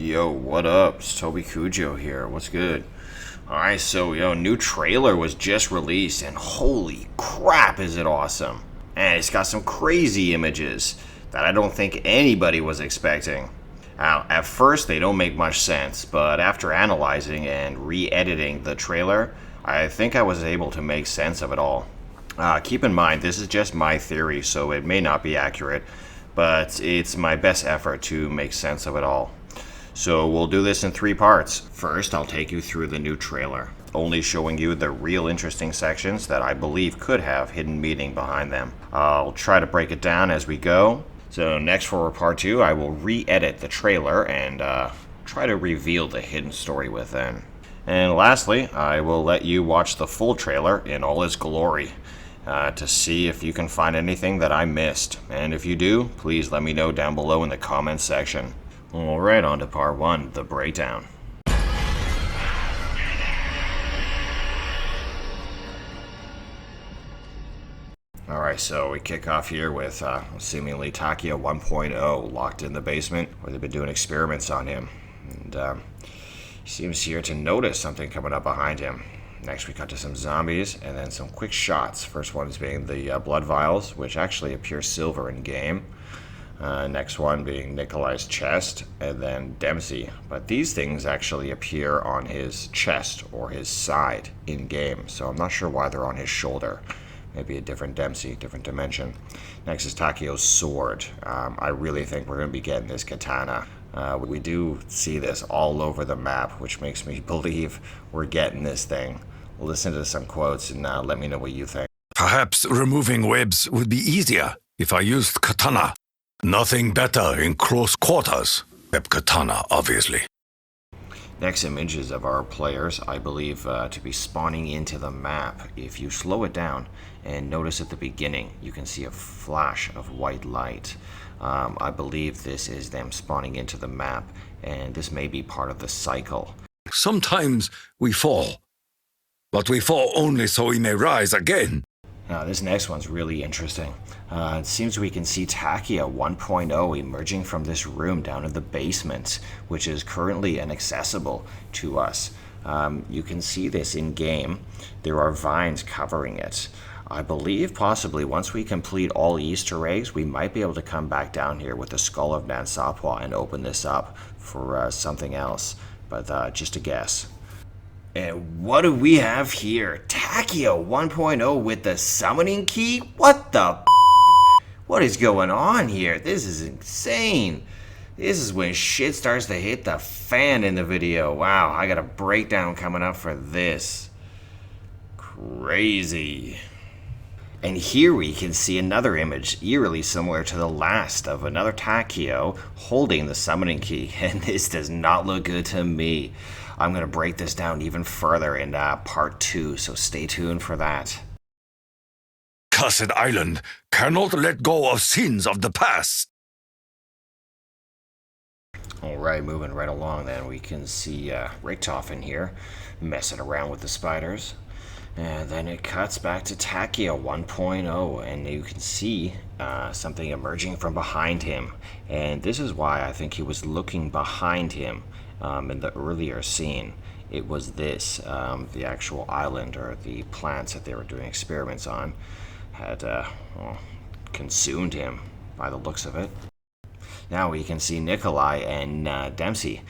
Yo, what up? It's Toby Cujo here. What's good? Alright, so, new trailer was just released, and holy crap, is it awesome. And it's got some crazy images that I don't think anybody was expecting. Now, at first, they don't make much sense, but after analyzing and re-editing the trailer, I think I was able to make sense of it all. Keep in mind, this is just my theory, so it may not be accurate, but it's my best effort to make sense of it all. So we'll do this in 3 parts. First, I'll take you through the new trailer, only showing you the real interesting sections that I believe could have hidden meaning behind them. I'll try to break it down as we go. So next, for part 2, I will re-edit the trailer and try to reveal the hidden story within. And lastly, I will let you watch the full trailer in all its glory to see if you can find anything that I missed. And if you do, please let me know down below in the comments section. Alright, on to part 1, the breakdown. Alright, so we kick off here with seemingly Takeo 1.0 locked in the basement where they've been doing experiments on him. And he seems here to notice something coming up behind him. Next we cut to some zombies and then some quick shots. First one is being the blood vials, which actually appear silver in game. Next one being Nikolai's chest, and then Dempsey. But these things actually appear on his chest or his side in game, so I'm not sure why they're on his shoulder. Maybe a different Dempsey, different dimension. Next is Takeo's sword. I really think we're going to be getting this katana. We do see this all over the map, which makes me believe we're getting this thing. Listen to some quotes and let me know what you think. Perhaps removing webs would be easier if I used katana. Nothing better in close quarters. Except katana, obviously. Next image is of our players, I believe, to be spawning into the map. If you slow it down and notice at the beginning, you can see a flash of white light. I believe this is them spawning into the map, and this may be part of the cycle. Sometimes we fall, but we fall only so we may rise again. Now, this next one's really interesting. It seems we can see Takeo 1.0 emerging from this room down in the basement, which is currently inaccessible to us. You can see this in game. There are vines covering it. I believe possibly once we complete all Easter eggs, we might be able to come back down here with the Skull of Nansapwa and open this up for something else, but just a guess. And what do we have here? Takeo 1.0 with the summoning key? What the What is going on here? This is insane. This is when shit starts to hit the fan in the video. Wow, I got a breakdown coming up for this. Crazy. And here we can see another image, eerily similar to the last, of another Takeo holding the summoning key, and this does not look good to me. I'm going to break this down even further in part 2, so stay tuned for that. Cursed island cannot let go of sins of the past. Alright, moving right along then, we can see Richtofen here messing around with the spiders. And then it cuts back to Takeo 1.0, and you can see something emerging from behind him. And this is why I think he was looking behind him in the earlier scene. It was this, the actual island or the plants that they were doing experiments on had consumed him by the looks of it. Now we can see Nikolai and Dempsey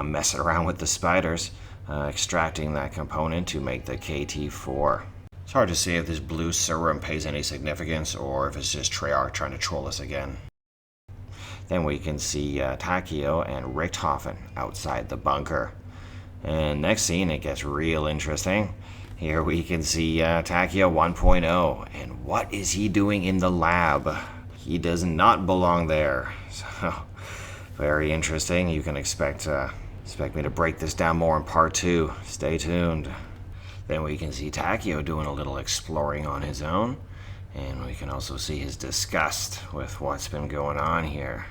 messing around with the spiders. Extracting that component to make the KT4. It's hard to say if this blue serum pays any significance or if it's just Treyarch trying to troll us again. Then we can see Takeo and Richtofen outside the bunker. And next scene, it gets real interesting. Here we can see Takeo 1.0. And what is he doing in the lab? He does not belong there. So, very interesting. You can expect me to break this down more in part 2. Stay tuned. Then we can see Takeo doing a little exploring on his own. And we can also see his disgust with what's been going on here.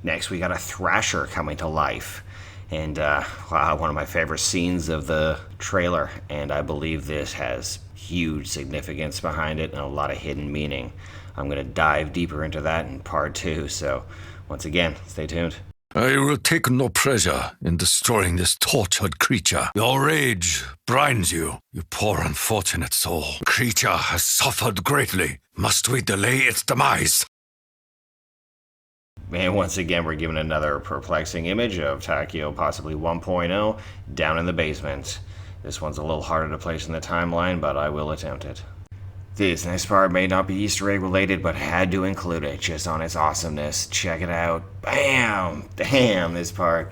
Next, we got a Thrasher coming to life. And wow, one of my favorite scenes of the trailer. And I believe this has huge significance behind it and a lot of hidden meaning. I'm going to dive deeper into that in part 2. So once again, stay tuned. I will take no pleasure in destroying this tortured creature. Your rage brinds you, you poor unfortunate soul. Creature has suffered greatly. Must we delay its demise? And once again, we're given another perplexing image of Takeo possibly 1.0 down in the basement. This one's a little harder to place in the timeline, but I will attempt it. This next part may not be Easter egg related, but had to include it just on its awesomeness. Check it out. Bam! Damn, this part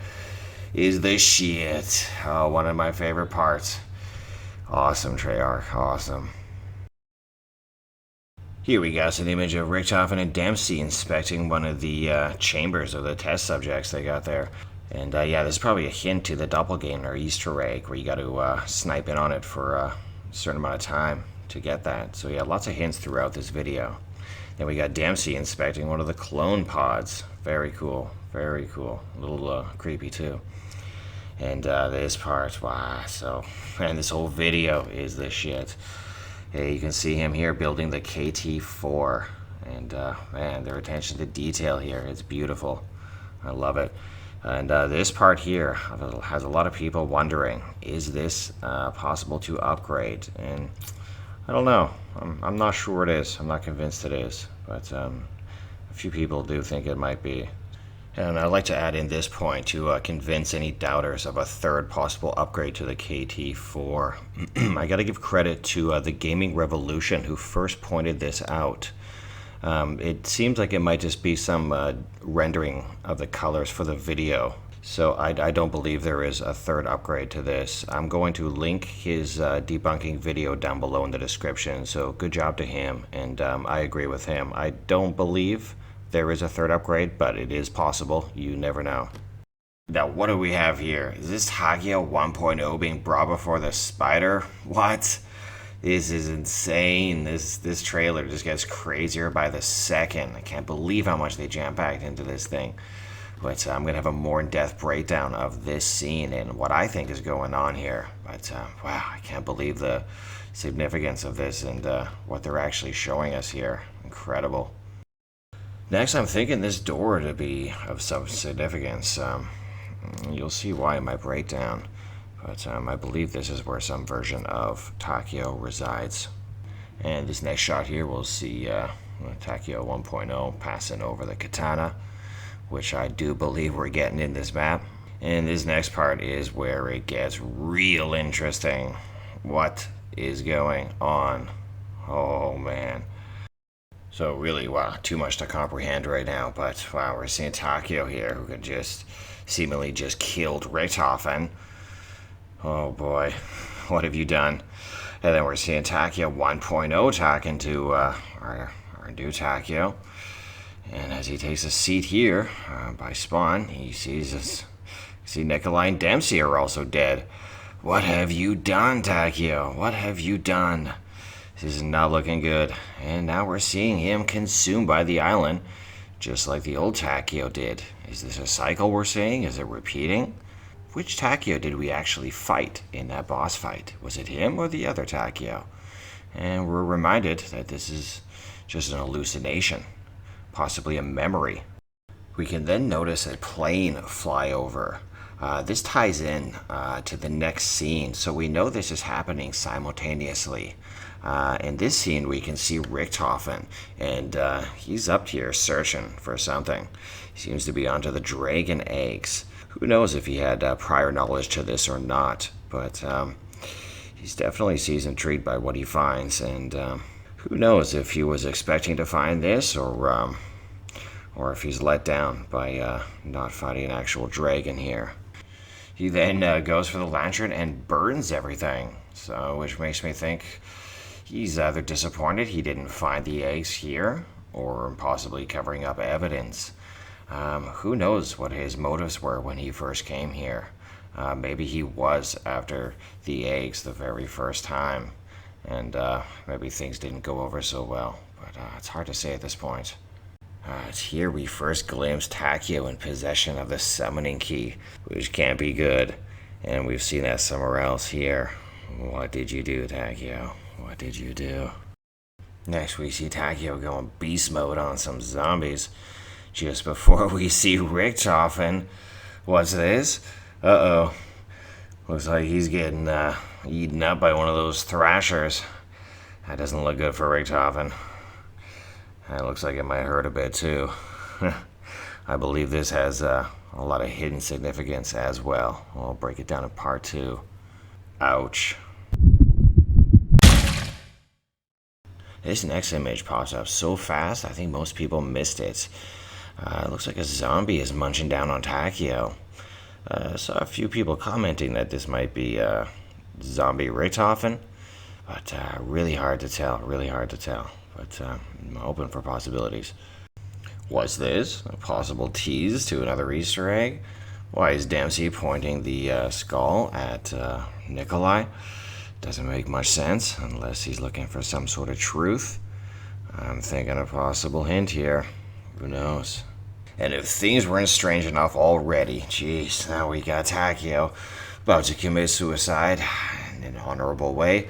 is the shit. Oh, one of my favorite parts. Awesome, Treyarch. Awesome. Here we got an image of Richtofen and Dempsey inspecting one of the chambers of the test subjects they got there. And yeah, there's probably a hint to the doppelganger Easter egg where you got to snipe in on it for a certain amount of time to get that. So yeah, lots of hints throughout this video. Then we got Dempsey inspecting one of the clone pods. Very cool, very cool. A little creepy too. And this part, wow. So, and this whole video is this shit. Hey, you can see him here building the KT4, and man, their attention to detail here, it's beautiful. I love it. And this part here has a lot of people wondering, is this possible to upgrade? And I don't know. I'm not sure it is. I'm not convinced it is, but a few people do think it might be. And I'd like to add in this point to convince any doubters of a third possible upgrade to the KT4. I gotta give credit to TheGamingRevolution, who first pointed this out. It seems like it might just be some rendering of the colors for the video. So I don't believe there is a third upgrade to this. I'm going to link his debunking video down below in the description, so good job to him, and I agree with him. I don't believe there is a third upgrade, but it is possible. You never know. Now, what do we have here? Is this Takeo 1.0 being brought before the spider? What? This is insane. This trailer just gets crazier by the second. I can't believe how much they jam-packed into this thing. But I'm going to have a more in-depth breakdown of this scene and what I think is going on here. But wow, I can't believe the significance of this and what they're actually showing us here. Incredible. Next, I'm thinking this door to be of some significance. You'll see why in my breakdown. But I believe this is where some version of Takeo resides. And this next shot here, we'll see Takeo 1.0 passing over the katana, which I do believe we're getting in this map. And this next part is where it gets real interesting. What is going on? Oh man. So really, wow, too much to comprehend right now, but wow, we're seeing Takeo here who could just seemingly just killed Richtofen. Oh boy, what have you done? And then we're seeing Takeo 1.0 talking to our new Takeo. And as he takes a seat here by spawn, he sees Nikolai and Dempsey are also dead. What have you done, Takeo? What have you done? This is not looking good. And now we're seeing him consumed by the island, just like the old Takeo did. Is this a cycle we're seeing? Is it repeating? Which Takeo did we actually fight in that boss fight? Was it him or the other Takeo? And we're reminded that this is just an hallucination, possibly a memory. We can then notice a plane fly over. This ties in to the next scene, so we know this is happening simultaneously. In this scene, we can see Richtofen, and he's up here searching for something. He seems to be onto the dragon eggs. Who knows if he had prior knowledge to this or not, but he definitely seems intrigued by what he finds, and who knows if he was expecting to find this or if he's let down by not finding an actual dragon here. He then goes for the lantern and burns everything, so which makes me think he's either disappointed he didn't find the eggs here, or possibly covering up evidence. Who knows what his motives were when he first came here. Maybe he was after the eggs the very first time, and maybe things didn't go over so well, but it's hard to say at this point. It's here we first glimpse Takeo in possession of the summoning key, which can't be good, and we've seen that somewhere else here. What did you do, Takeo? What did you do? Next we see Takeo going beast mode on some zombies. just before we see Richtofen. What's this? Uh-oh. Looks like he's getting eaten up by one of those thrashers. That doesn't look good for Richtofen. That looks like it might hurt a bit too. I believe this has a lot of hidden significance as well. I'll break it down in part 2. Ouch. This next image pops up so fast, I think most people missed it. It looks like a zombie is munching down on Takeo. Saw a few people commenting that this might be zombie Richtofen, but really hard to tell, But I'm open for possibilities. What's this? A possible tease to another Easter egg? Why is Dempsey pointing the skull at Nikolai? Doesn't make much sense unless he's looking for some sort of truth. I'm thinking a possible hint here. Who knows? And if things weren't strange enough already, jeez, now we got Takeo about to commit suicide in an honorable way.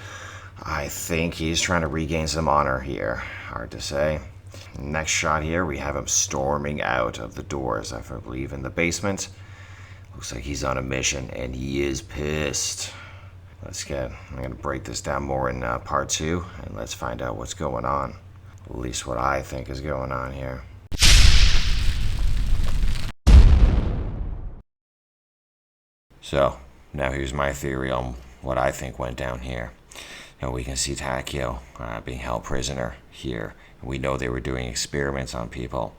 I think he's trying to regain some honor here. Hard to say. Next shot here, we have him storming out of the doors, I believe in the basement. Looks like he's on a mission, and he is pissed. I'm going to break this down more in part 2, and let's find out what's going on. At least what I think is going on here. So, now here's my theory on what I think went down here. And we can see Takeo being held prisoner here. We know they were doing experiments on people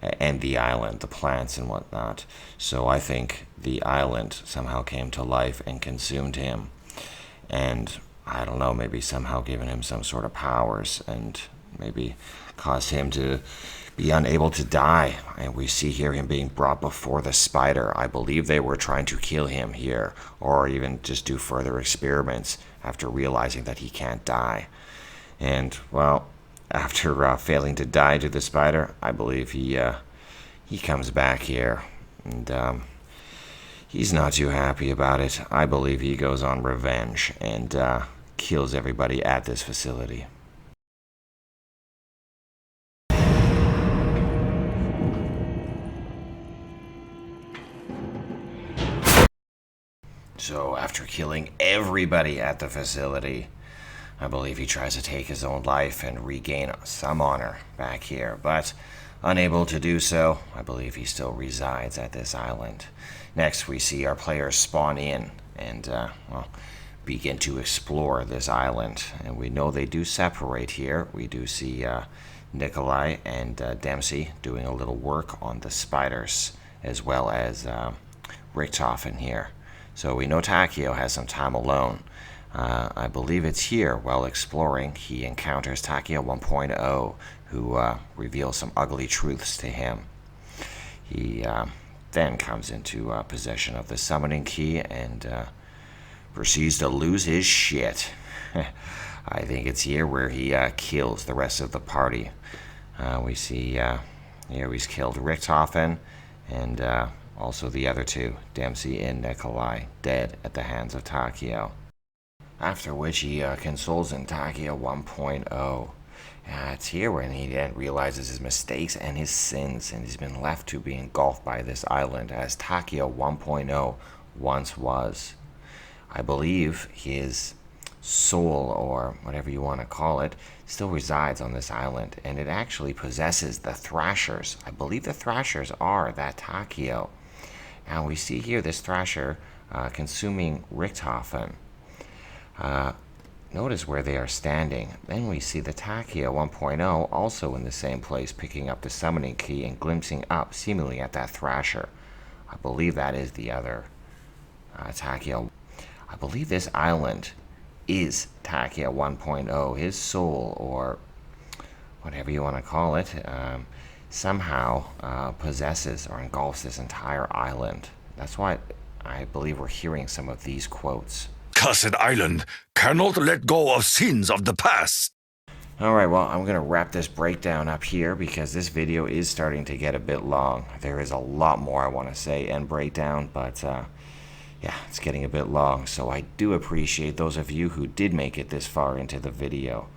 and the island, the plants and whatnot. So I think the island somehow came to life and consumed him. And I don't know, maybe somehow given him some sort of powers and maybe caused him to be unable to die. And we see here him being brought before the spider. I believe they were trying to kill him here, or even just do further experiments after realizing that he can't die. And, well, after failing to die to the spider, I believe he comes back here. And he's not too happy about it. I believe he goes on revenge and kills everybody at this facility. So after killing everybody at the facility, I believe he tries to take his own life and regain some honor back here, but unable to do so, I believe he still resides at this island. Next, we see our players spawn in and begin to explore this island. And we know they do separate here. We do see Nikolai and Dempsey doing a little work on the spiders, as well as Richtofen here. So we know Takeo has some time alone. I believe it's here, while exploring, he encounters Takeo 1.0, who reveals some ugly truths to him. He then comes into possession of the summoning key and proceeds to lose his shit. I think it's here where he kills the rest of the party. We see here he's killed Richtofen and also the other two, Dempsey and Nikolai, dead at the hands of Takeo. After which he consoles in Takeo 1.0. It's here when he then realizes his mistakes and his sins, and he's been left to be engulfed by this island as Takeo 1.0 once was. I believe his soul, or whatever you want to call it, still resides on this island, and it actually possesses the Thrashers. I believe the Thrashers are that Takeo. Now we see here this Thrasher consuming Richtofen. Notice where they are standing. Then we see the Takeo 1.0 also in the same place, picking up the summoning key and glimpsing up seemingly at that Thrasher. I believe that is the other Takeo. I believe this island is Takeo 1.0. His soul, or whatever you want to call it, somehow possesses or engulfs this entire island. That's why I believe we're hearing some of these quotes. Cursed island cannot let go of sins of the past. Alright, well, I'm going to wrap this breakdown up here because this video is starting to get a bit long. There is a lot more I want to say and break down, but yeah, it's getting a bit long. So I do appreciate those of you who did make it this far into the video.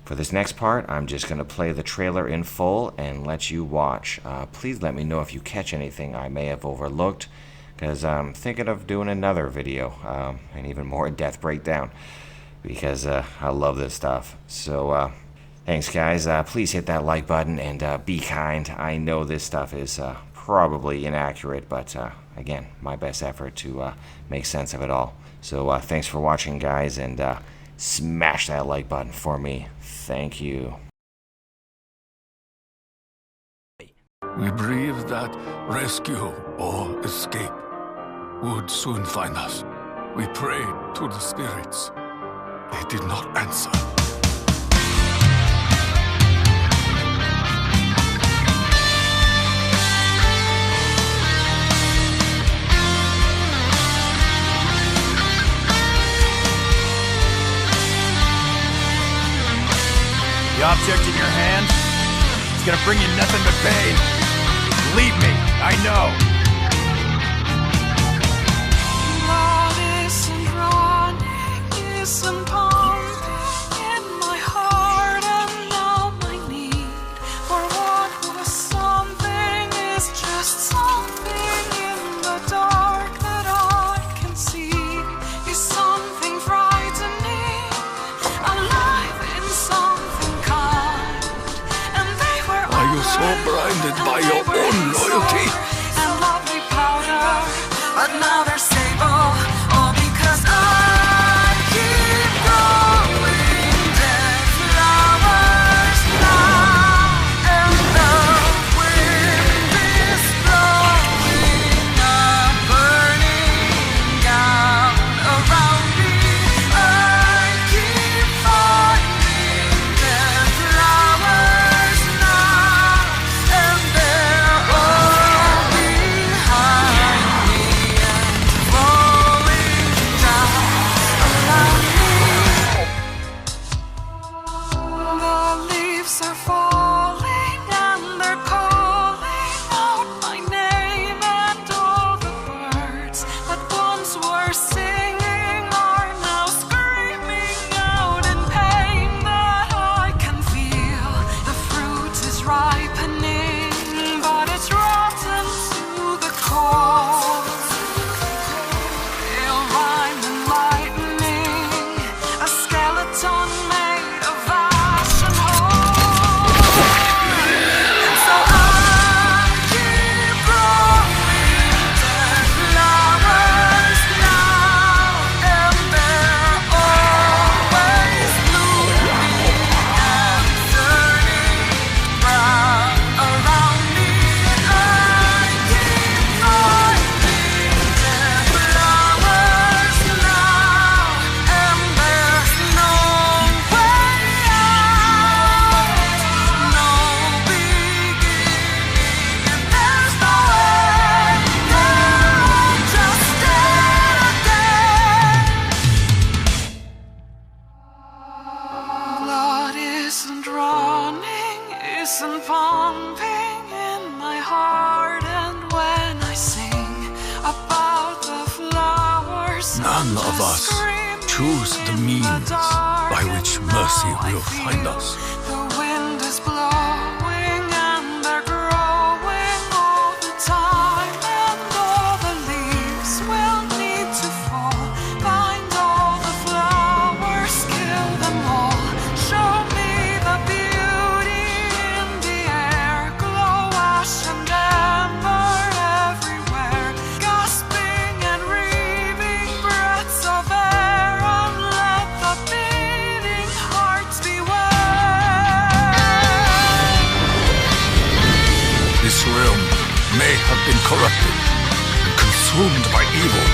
For this next part, I'm just going to play the trailer in full and let you watch. Please let me know if you catch anything I may have overlooked, because I'm thinking of doing another video, an even more in-depth breakdown, because I love this stuff. So thanks guys, please hit that like button and be kind. I know this stuff is probably inaccurate, but again, my best effort to make sense of it all. So thanks for watching guys, and smash that like button for me. Thank you. We breathed that rescue or escape would soon find us. We prayed to the spirits. They did not answer. The object in your hand is gonna bring you nothing but pain. Believe me, I know. Blood isn't running, isn't pumping in my heart, and now my need for what was something is just something in the dark that I can see. Is something frightening, alive in something kind, and they were Are you so blinded by your own loyalty? and lovely powder, but now they're stable, all because I keep growing dead flowers now, and the wind is blowing a burning gown around me. I keep finding dead flowers now, and they're all behind me and falling down around me. The leaves are falling and they're calling out my name, and all the birds that once were singing are now screaming out in pain. That I can feel the fruit is ripening, but it's rotten to the core. Pale rhyme and lightning, a skeleton made of ash and horn. And so I keep growing dead flowers now, and they're always blooming and turning brown around me. I keep finding dead flowers now, and there's no way out, no beginning, and there's no end. They're all just dead again. Blood isn't running, isn't pumping in my heart, and when I sing about the flowers, None of us choose the means by which mercy will find us. The wind is blowing and they're growing all the time, and all the leaves will need to fall. Find all the flowers, kill them all. Show me the beauty in the air, glow ash and amber everywhere, gasping and reaving breaths of air, and let the beating hearts beware. This realm may have been corrupted, consumed by evil.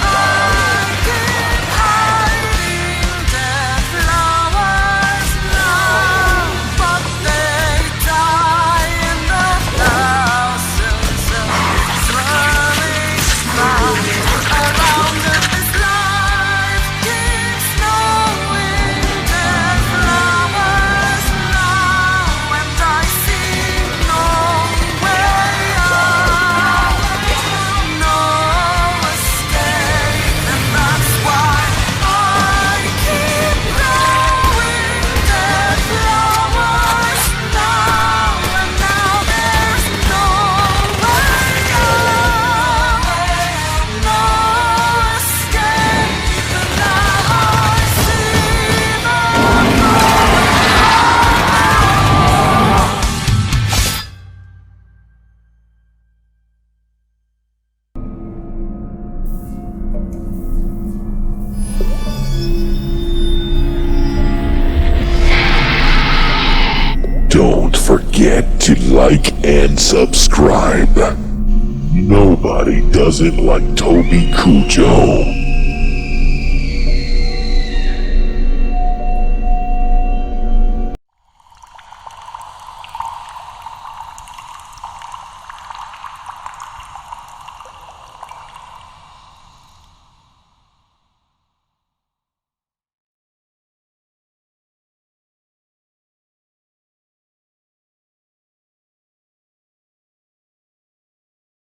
I keep hiding dead flowers now, but they die in the thousands of swirling clouds around us. This life keeps knowing dead flowers. forget to like and subscribe. Nobody does it like Toby Cujo.